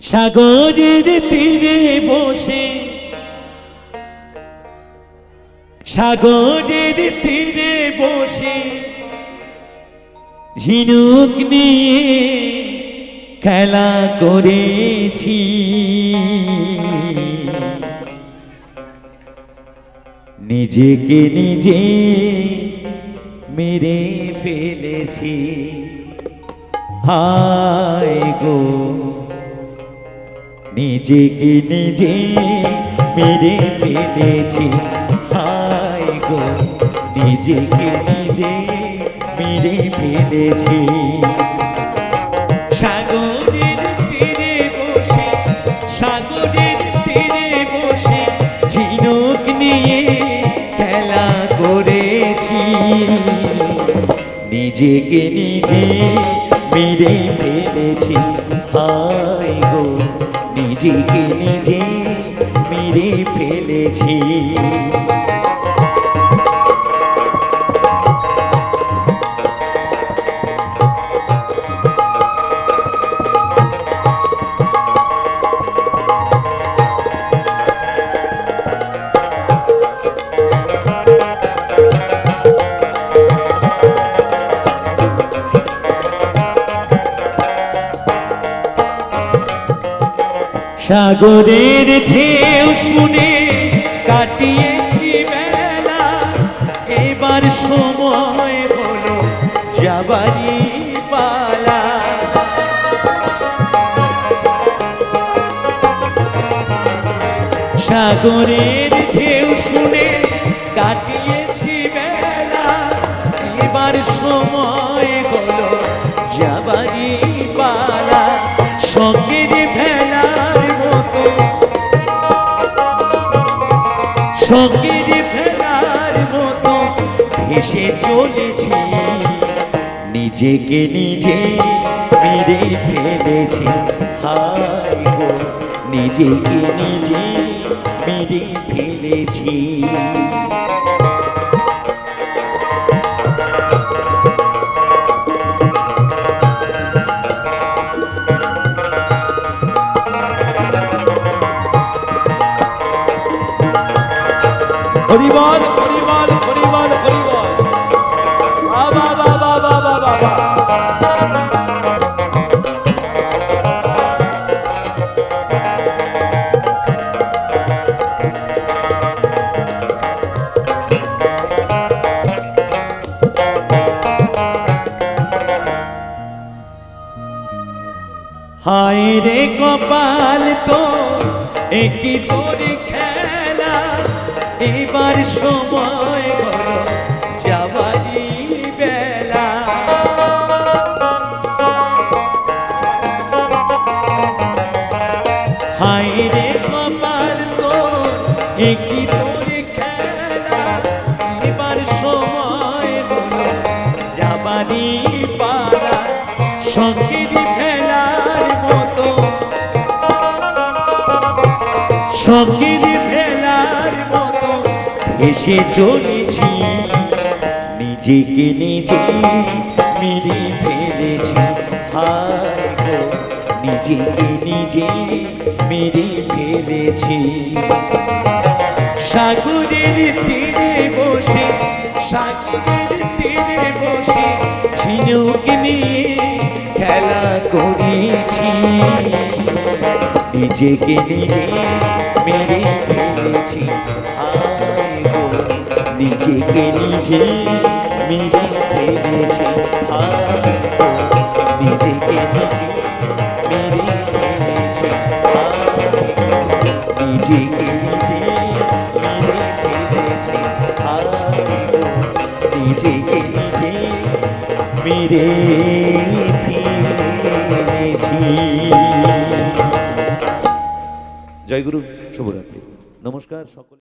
সাগরের তীরে বসে, সাগরের তীরে বসে ঝিনুক নিয়ে খেলা করেছি। নিজেকে নিজে মেরে ফেলেছি। হায় গো, নিজেকে নিজে মেরে ফেলেছি। হায় গো, নিজেকে নিজে মেরে ফেলেছি। সাগরের তীরে বসে, সাগরের তীরে বসে ঝিনুক নিয়ে খেলা করেছি। নিজেকে নিজে মেরে ফেলেছি। হায় গো, নিজেকে নিজে মেরে ফেলেছি। সাগরের ঢেউ শুনে কাটিয়েছি বেলা, এবার সময় হলো যাবারই পালা। সাগরের ঢেউ শুনে কাটিয়েছি বেলা, এবার সময় হলো যাবারই পালা। সঙ্গের ভেলার মতো, সঙ্গের ভেলার মতো ভেসে চলেছি। নিজেকে নিজে মেরে ফেলেছি। হায় গো, নিজেকে নিজে মেরে ফেলেছি। হরিবল হরিবল হরিবল হরিবল, বাবা বাবা বাবা বাবা। হায় রে কপাল তো একই তোর খেলা, এবার সময় হলো যাবারই বেলা। হায় রে কপাল তোর একই তোর খেলা, এবার সময় হলো যাবারই পালা। সঙ্গের ভেলার মতো, সঙ্গের ভেলার মতো এসে চলেছি। নিজেকে নিজে মেরে ফেলেছি। হায় গো, নিজেকে নিজে মেরে ফেলেছি। সাগরের তীরে বসে, সাগরের তীরে বসে ঝিনুক নিয়ে খেলা করেছি। নিজেকে নিজে মেরে ফেলেছি। হায় গো, নিজেকে নিজে মেরে ফেলেছি। হায় গো, নিজেকে নিজে মেরে ফেলেছি। হায় গো, নিজেকে নিজে মেরে ফেলেছি। হায় গো, নিজেকে নিজে মেরে ফেলেছি। জয় গুরু, শুভরাত্রি, নমস্কার সকল।